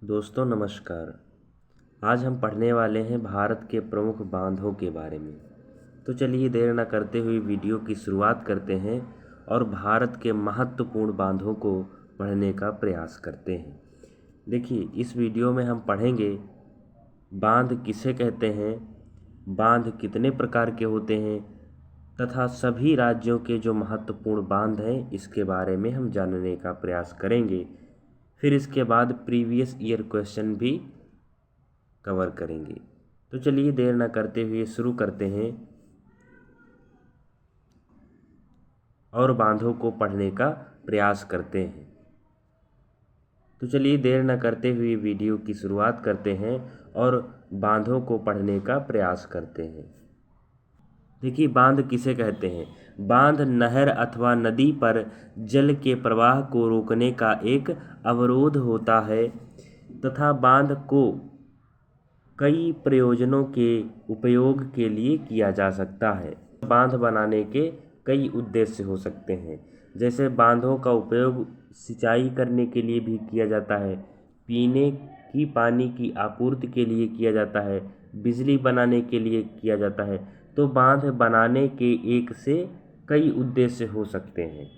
दोस्तों नमस्कार। आज हम पढ़ने वाले हैं भारत के प्रमुख बांधों के बारे में। तो चलिए देर न करते हुए वीडियो की शुरुआत करते हैं और भारत के महत्वपूर्ण बांधों को पढ़ने का प्रयास करते हैं। देखिए, इस वीडियो में हम पढ़ेंगे बांध किसे कहते हैं, बांध कितने प्रकार के होते हैं तथा सभी राज्यों के जो महत्वपूर्ण बांध हैं इसके बारे में हम जानने का प्रयास करेंगे। फिर इसके बाद प्रीवियस ईयर क्वेश्चन भी कवर करेंगे। तो चलिए देर न करते हुए शुरू करते हैं और बांधों को पढ़ने का प्रयास करते हैं। तो चलिए देर न करते हुए वीडियो की शुरुआत करते हैं और बांधों को पढ़ने का प्रयास करते हैं। देखिए, बांध किसे कहते हैं। बांध नहर अथवा नदी पर जल के प्रवाह को रोकने का एक अवरोध होता है तथा बांध को कई प्रयोजनों के उपयोग के लिए किया जा सकता है। बांध बनाने के कई उद्देश्य हो सकते हैं, जैसे बांधों का उपयोग सिंचाई करने के लिए भी किया जाता है, पीने की पानी की आपूर्ति के लिए किया जाता है, बिजली बनाने के लिए किया जाता है। तो बांध बनाने के एक से कई उद्देश्य हो सकते हैं।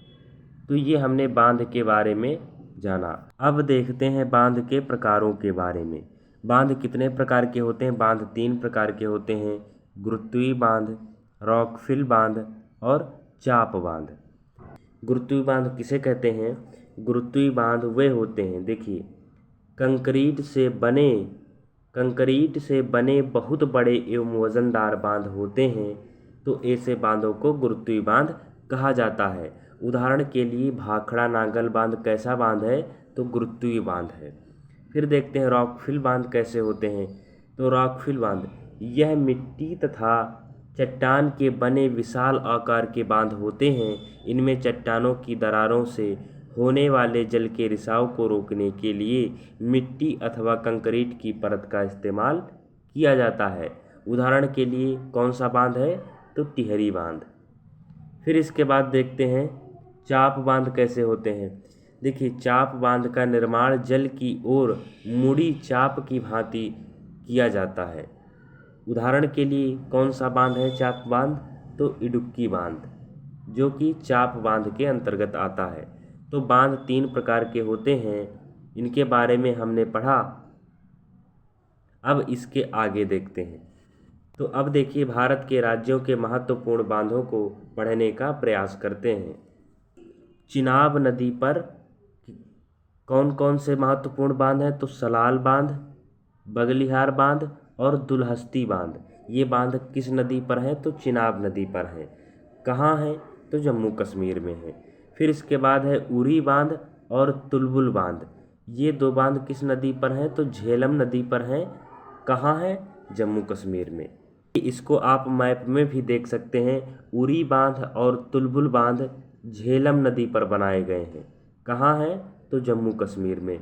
तो ये हमने बांध के बारे में जाना। अब देखते हैं बांध के प्रकारों के बारे में। बांध कितने प्रकार के होते हैं। बांध 3 प्रकार के होते हैं, गुरुत्वीय बांध, रॉकफिल बांध और चाप बांध। गुरुत्वीय बांध किसे कहते हैं। गुरुत्वीय बांध वे होते हैं, देखिए, कंक्रीट से बने बहुत बड़े एवं वजनदार बांध होते हैं। तो ऐसे बांधों को गुरुत्वीय बांध कहा जाता है। उदाहरण के लिए भाखड़ा नांगल बांध कैसा बांध है, तो गुरुत्वीय बांध है। फिर देखते हैं रॉकफिल बांध कैसे होते हैं। तो रॉकफिल बांध यह मिट्टी तथा चट्टान के बने विशाल आकार के बांध होते हैं। इनमें चट्टानों की दरारों से होने वाले जल के रिसाव को रोकने के लिए मिट्टी अथवा कंक्रीट की परत का इस्तेमाल किया जाता है। उदाहरण के लिए कौन सा बांध है, तो टिहरी बांध। फिर इसके बाद देखते हैं चाप बांध कैसे होते हैं। देखिए, चाप बांध का निर्माण जल की ओर मुड़ी चाप की भांति किया जाता है। उदाहरण के लिए कौन सा बांध है चाप बांध, तो इडुक्की बांध, जो कि चाप बांध के अंतर्गत आता है। तो बांध 3 प्रकार के होते हैं, इनके बारे में हमने पढ़ा। अब इसके आगे देखते हैं। तो अब देखिए, भारत के राज्यों के महत्वपूर्ण बांधों को पढ़ने का प्रयास करते हैं। चिनाब नदी पर कौन कौन से महत्वपूर्ण बांध हैं, तो सलाल बांध, बगलिहार बांध और दुलहस्ती बांध। ये बांध किस नदी पर हैं, तो चिनाब नदी पर हैं। कहाँ हैं, तो जम्मू कश्मीर में है। फिर इसके बाद है उरी बांध और तुलबुल बांध। ये 2 बांध किस नदी पर हैं, तो झेलम नदी पर हैं। कहाँ है, जम्मू कश्मीर में। इसको आप मैप में भी देख सकते हैं। उरी बांध और तुलबुल बांध झेलम नदी पर बनाए गए हैं। कहाँ है, तो जम्मू कश्मीर में।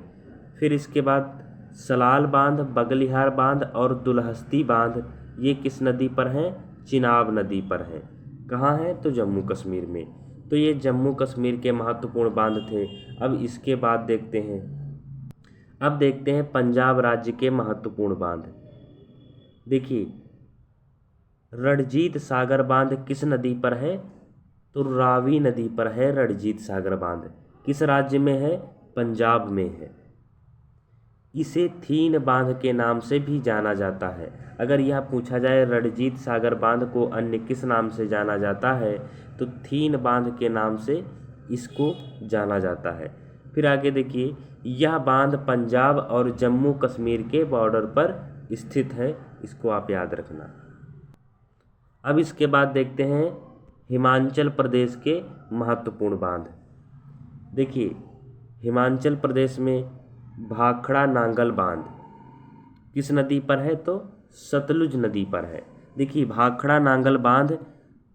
फिर इसके बाद सलाल बांध, बगलिहार बांध और दुलहस्ती बांध ये किस नदी पर हैं, चिनाब नदी पर हैं। कहाँ है, तो जम्मू कश्मीर में। तो ये जम्मू कश्मीर के महत्वपूर्ण बांध थे। अब इसके बाद देखते हैं पंजाब राज्य के महत्वपूर्ण बांध। देखिए, रणजीत सागर बांध किस नदी पर है, तो रावी नदी पर है रणजीत सागर बांध। किस राज्य में है, पंजाब में है। इसे थीन बांध के नाम से भी जाना जाता है। अगर यह पूछा जाए रणजीत सागर बांध को अन्य किस नाम से जाना जाता है, तो थीन बांध के नाम से इसको जाना जाता है। फिर आगे देखिए, यह बांध पंजाब और जम्मू कश्मीर के बॉर्डर पर स्थित है, इसको आप याद रखना। अब इसके बाद देखते हैं हिमाचल प्रदेश के महत्वपूर्ण बांध। देखिए, हिमाचल प्रदेश में भाखड़ा नांगल बांध किस नदी पर है, तो सतलुज नदी पर है। देखिए, भाखड़ा नांगल बांध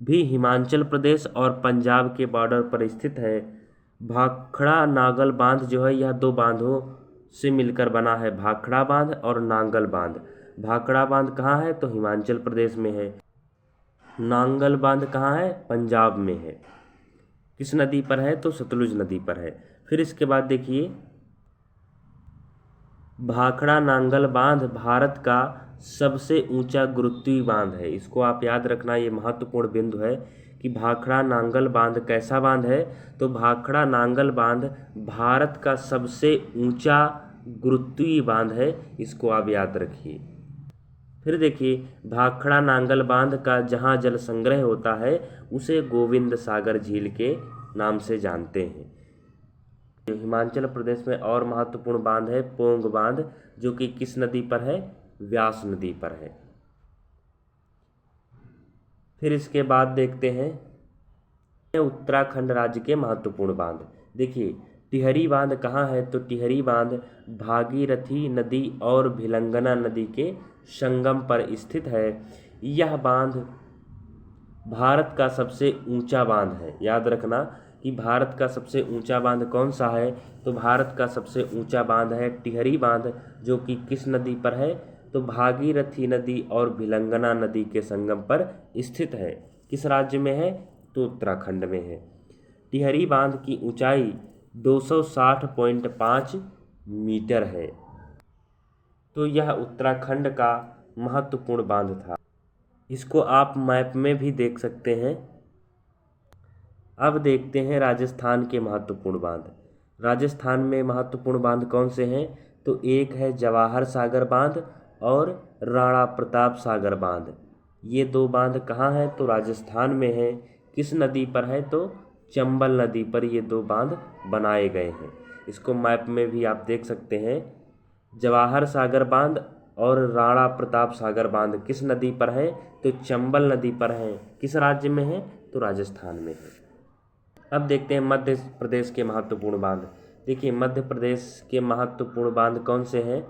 भी हिमाचल प्रदेश और पंजाब के बॉर्डर पर स्थित है। भाखड़ा नांगल बांध जो है, यह 2 बांधों से मिलकर बना है, भाखड़ा बांध और नांगल बांध। भाखड़ा बांध कहाँ है, तो हिमाचल प्रदेश में है। नांगल बांध कहाँ है, पंजाब में है। किस नदी पर है, तो सतलुज नदी पर है। फिर इसके बाद देखिए, भाखड़ा नांगल बांध भारत का सबसे ऊंचा गुरुत्वीय बांध है। इसको आप याद रखना, ये महत्वपूर्ण बिंदु है कि भाखड़ा नांगल बांध कैसा बांध है। तो भाखड़ा नांगल बांध भारत का सबसे ऊंचा गुरुत्वीय बांध है, इसको आप याद रखिए। फिर देखिए, भाखड़ा नांगल बांध का जहाँ जल संग्रह होता है उसे गोविंद सागर झील के नाम से जानते हैं। हिमाचल प्रदेश में और महत्वपूर्ण बांध है पोंग बांध, जो कि किस नदी पर है? व्यास नदी पर है। फिर इसके बाद देखते हैं उत्तराखंड राज्य के महत्वपूर्ण बांध। देखिए, टिहरी बांध कहाँ है? तो टिहरी बांध भागीरथी नदी और भिलंगना नदी के संगम पर स्थित है। यह बांध भारत का सबसे ऊंचा बांध है। याद रखना कि भारत का सबसे ऊंचा बांध कौन सा है? तो भारत का सबसे ऊंचा बांध है टिहरी बांध, जो कि किस नदी पर है? तो भागीरथी नदी और भिलंगना नदी के संगम पर स्थित है। किस राज्य में है? तो उत्तराखंड में है। टिहरी बांध की ऊंचाई 260.5 मीटर है। तो यह उत्तराखंड का महत्वपूर्ण बांध था। इसको आप मैप में भी देख सकते हैं। अब देखते हैं राजस्थान के महत्वपूर्ण बांध। राजस्थान में महत्वपूर्ण बांध कौन से हैं? तो एक है जवाहर सागर बांध और राणा प्रताप सागर बांध। ये दो बांध कहाँ हैं? तो राजस्थान में है। किस नदी पर है? तो चंबल नदी पर ये दो बांध बनाए गए हैं। इसको मैप में भी आप देख सकते हैं। जवाहर सागर बांध और राणा प्रताप सागर बांध किस नदी पर है? तो चंबल नदी पर है। किस राज्य में है? तो राजस्थान में है। अब देखते हैं मध्य प्रदेश के महत्वपूर्ण बांध। देखिए, मध्य प्रदेश के महत्वपूर्ण बांध कौन से हैं?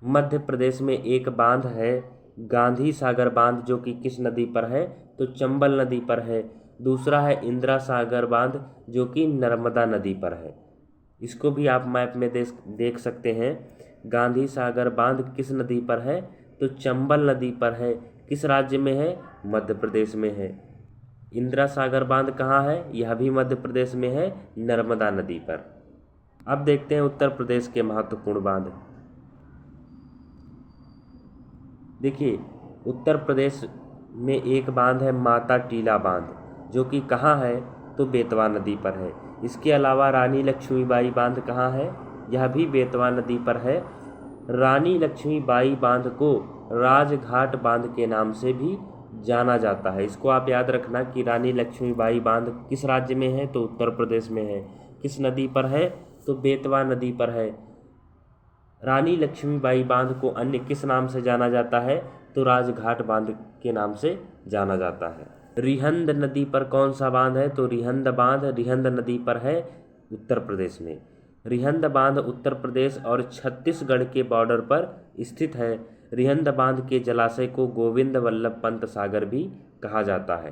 मध्य प्रदेश में एक बांध है गांधी सागर बांध, जो कि किस नदी पर है? तो चंबल नदी पर है। दूसरा है इंदिरा सागर बांध, जो कि नर्मदा नदी पर है। इसको भी आप मैप में देख सकते हैं। गांधी सागर बांध किस नदी पर है? तो चंबल नदी पर है। किस राज्य में है? मध्य प्रदेश में है। इंदिरा सागर बांध कहाँ है? यह भी मध्य प्रदेश में है, नर्मदा नदी पर। अब देखते हैं उत्तर प्रदेश के महत्वपूर्ण बांध। देखिए, उत्तर प्रदेश में एक बांध है माता टीला बांध, जो कि कहाँ है? तो बेतवा नदी पर है। इसके अलावा रानी लक्ष्मीबाई बांध कहाँ है? यह भी बेतवा नदी पर है। रानी लक्ष्मीबाई बांध को राजघाट बांध के नाम से भी जाना जाता है। इसको आप याद रखना कि रानी लक्ष्मीबाई बांध किस राज्य में है? तो उत्तर प्रदेश में है। किस नदी पर है? तो बेतवा नदी पर है। रानी लक्ष्मीबाई बांध को अन्य किस नाम से जाना जाता है? तो राजघाट बांध के नाम से जाना जाता है। रिहंद नदी पर कौन सा बांध है? तो रिहंद बांध रिहंद नदी पर है, उत्तर प्रदेश में। रिहंद बांध उत्तर प्रदेश और छत्तीसगढ़ के बॉर्डर पर स्थित है। रिहंद बांध के जलाशय को गोविंद वल्लभ पंत सागर भी कहा जाता है।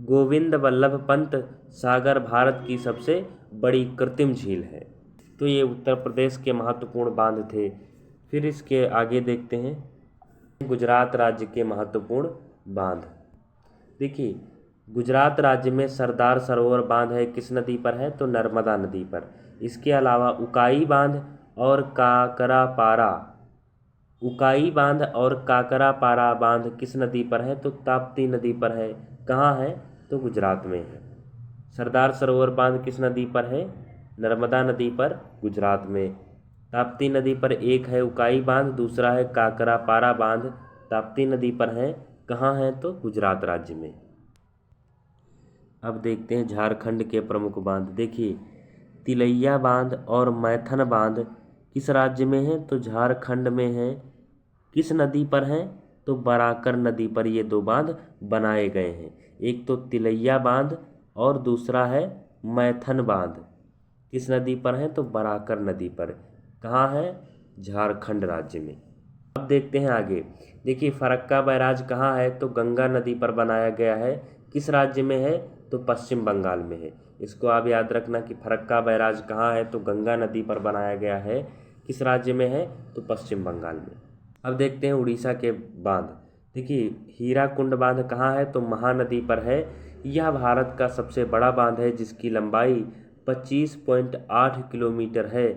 गोविंद वल्लभ पंत सागर भारत की सबसे बड़ी कृत्रिम झील है। तो ये उत्तर प्रदेश के महत्वपूर्ण बांध थे। फिर इसके आगे देखते हैं गुजरात राज्य के महत्वपूर्ण बांध। देखिए, गुजरात राज्य में सरदार सरोवर बांध है, किस नदी पर है? तो नर्मदा नदी पर। इसके अलावा उकाई बांध और काकरापारा बांध किस नदी पर है? तो ताप्ती नदी पर है। कहाँ है? तो गुजरात में है। सरदार सरोवर बांध किस नदी पर है? नर्मदा नदी पर, गुजरात में। ताप्ती नदी पर एक है उकाई बांध, दूसरा है काकरापारा बांध, ताप्ती नदी पर है। कहाँ है? तो गुजरात राज्य में। अब देखते हैं झारखंड के प्रमुख बांध। देखिए, तिलैया बांध और मैथन बांध किस राज्य में है? तो झारखंड में है। किस नदी पर है? तो बराकर नदी पर ये दो बांध बनाए गए हैं। एक तो तिलैया बांध और दूसरा है मैथन बांध। किस नदी पर है? तो बराकर नदी पर। कहाँ है? झारखंड राज्य में। अब देखते हैं आगे। देखिए, फरक्का बैराज कहाँ है? तो गंगा नदी पर बनाया गया है। किस राज्य में है? तो पश्चिम बंगाल में है। इसको आप याद रखना कि फरक्का बैराज कहाँ है? तो गंगा नदी पर बनाया गया है। किस राज्य में है? तो पश्चिम बंगाल में। अब देखते हैं उड़ीसा के बांध। देखिए, हीराकुंड बांध कहाँ है? तो महानदी पर है। यह भारत का सबसे बड़ा बांध है, जिसकी लंबाई 25.8 किलोमीटर है।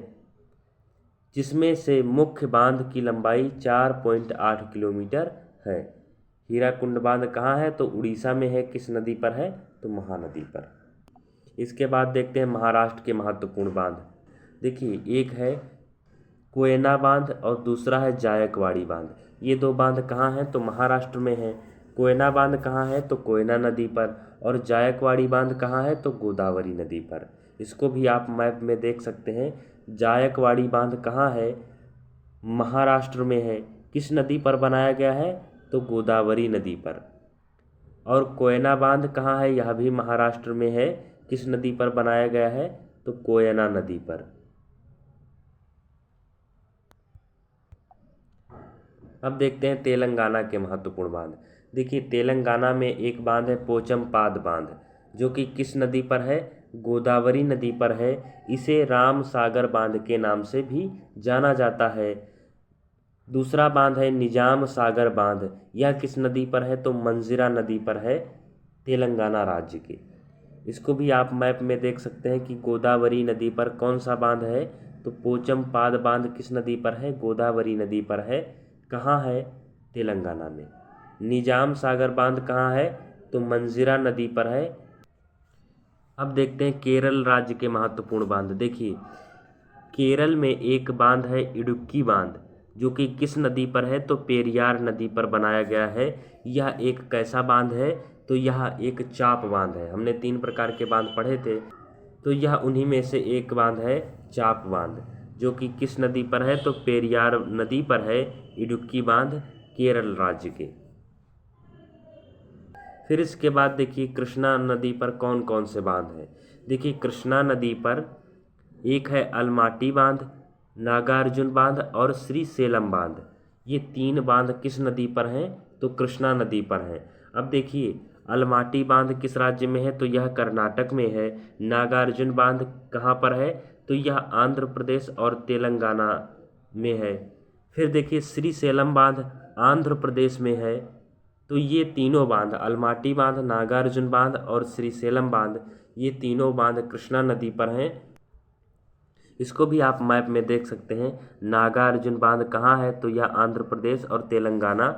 जिसमें से मुख्य बांध की लंबाई 4.8 किलोमीटर है। हीराकुंड बांध कहाँ है? तो उड़ीसा में है। किस नदी पर है? तो महानदी पर। इसके बाद देखते हैं महाराष्ट्र के महत्वपूर्ण बांध। देखिए, एक है कोयना बांध और दूसरा है जायकवाड़ी बांध। ये दो बांध कहाँ हैं? तो महाराष्ट्र में है। कोयना बांध कहाँ है? तो कोयना नदी पर। और जायकवाड़ी बांध कहाँ है? तो गोदावरी नदी पर। इसको भी आप मैप में देख सकते हैं। जायकवाड़ी बांध कहाँ है? महाराष्ट्र में है। किस नदी पर बनाया गया है? तो गोदावरी नदी पर। और कोयना बांध कहाँ है? यह भी महाराष्ट्र में है। किस नदी पर बनाया गया है? तो कोयना नदी पर। अब देखते हैं तेलंगाना के महत्वपूर्ण बांध। देखिए, तेलंगाना में एक बांध है पोचमपाद बांध, जो कि किस नदी पर है? गोदावरी नदी पर है। इसे राम सागर बांध के नाम से भी जाना जाता है। दूसरा बांध है निजाम सागर बांध। यह किस नदी पर है? तो मंजीरा नदी पर है, तेलंगाना राज्य के। इसको भी आप मैप में देख सकते हैं कि गोदावरी नदी पर कौन सा बांध है? तो पोचमपाद बांध किस नदी पर है? गोदावरी नदी पर है। कहाँ है? तेलंगाना में। निजाम सागर बांध कहाँ है? तो मंजीरा नदी पर है। अब देखते हैं केरल राज्य के महत्वपूर्ण बांध। देखिए, केरल में एक बांध है इडुक्की बांध, जो कि किस नदी पर है? तो पेरियार नदी पर बनाया गया है। यह एक कैसा बांध है? तो यह एक चाप बांध है। हमने 3 प्रकार के बांध पढ़े थे, तो यह उन्हीं में से एक बांध है चाप बांध, जो कि किस नदी पर है? तो पेरियार नदी पर है इडुक्की बांध, केरल राज्य के। फिर इसके बाद देखिए कृष्णा नदी पर कौन कौन से बांध हैं। देखिए, कृष्णा नदी पर एक है अलमाटी बांध, नागार्जुन बांध और श्री सेलम बांध। ये 3 बांध किस नदी पर हैं? तो कृष्णा नदी पर हैं। अब देखिए, अलमाटी बांध किस राज्य में है? तो यह कर्नाटक में है। नागार्जुन बांध कहाँ पर है? तो यह आंध्र प्रदेश और तेलंगाना में है। फिर देखिए, श्री सेलम बांध आंध्र प्रदेश में है। तो ये तीनों बांध, अलमाटी बांध, नागार्जुन बांध और श्री सेलम बांध, ये तीनों बांध कृष्णा नदी पर हैं। इसको भी आप मैप में देख सकते हैं। नागार्जुन बांध कहाँ है? तो यह आंध्र प्रदेश और तेलंगाना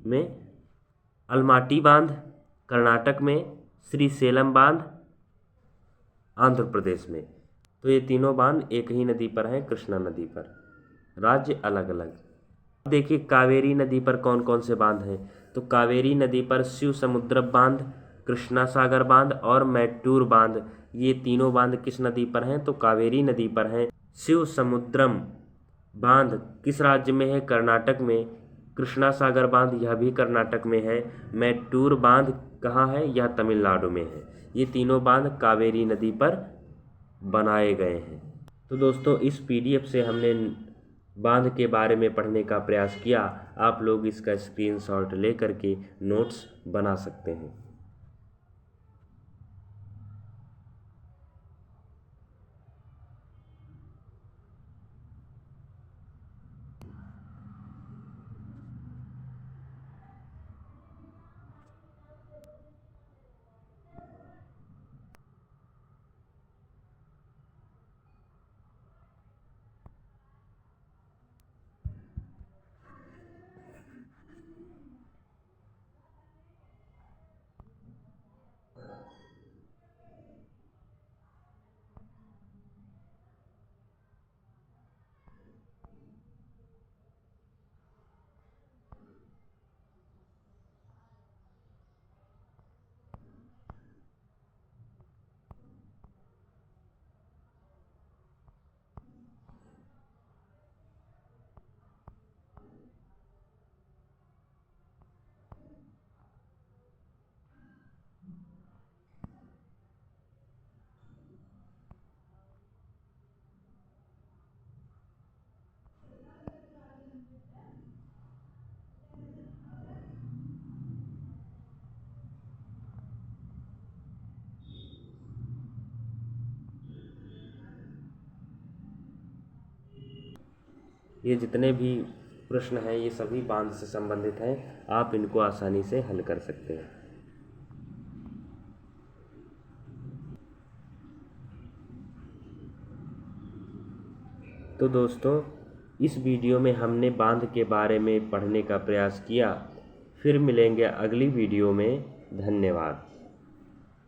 में। अलमाटी बांध कर्नाटक में। श्री सेलम बांध आंध्र प्रदेश में। तो ये तीनों बांध एक ही नदी पर हैं, कृष्णा नदी पर। राज्य अलग अलग। देखिए, कावेरी नदी पर कौन कौन से बांध हैं। तो कावेरी नदी पर शिव समुद्र बांध, कृष्णा सागर बांध और मैट्टूर बांध, ये तीनों बांध किस नदी पर हैं? तो कावेरी नदी पर हैं। शिव समुद्रम बांध किस राज्य में है? कर्नाटक में। कृष्णा सागर बांध यह भी कर्नाटक में है। मैट्टूर बांध कहाँ है? यह तमिलनाडु में है। ये तीनों बांध कावेरी नदी पर बनाए गए हैं। तो दोस्तों, इस PDF से हमने बांध के बारे में पढ़ने का प्रयास किया। आप लोग इसका स्क्रीनशॉट ले करके नोट्स बना सकते हैं। ये जितने भी प्रश्न हैं, ये सभी बांध से संबंधित हैं। आप इनको आसानी से हल कर सकते हैं। तो तो दोस्तों, इस वीडियो में हमने बांध के बारे में पढ़ने का प्रयास किया। फिर मिलेंगे अगली वीडियो में। धन्यवाद।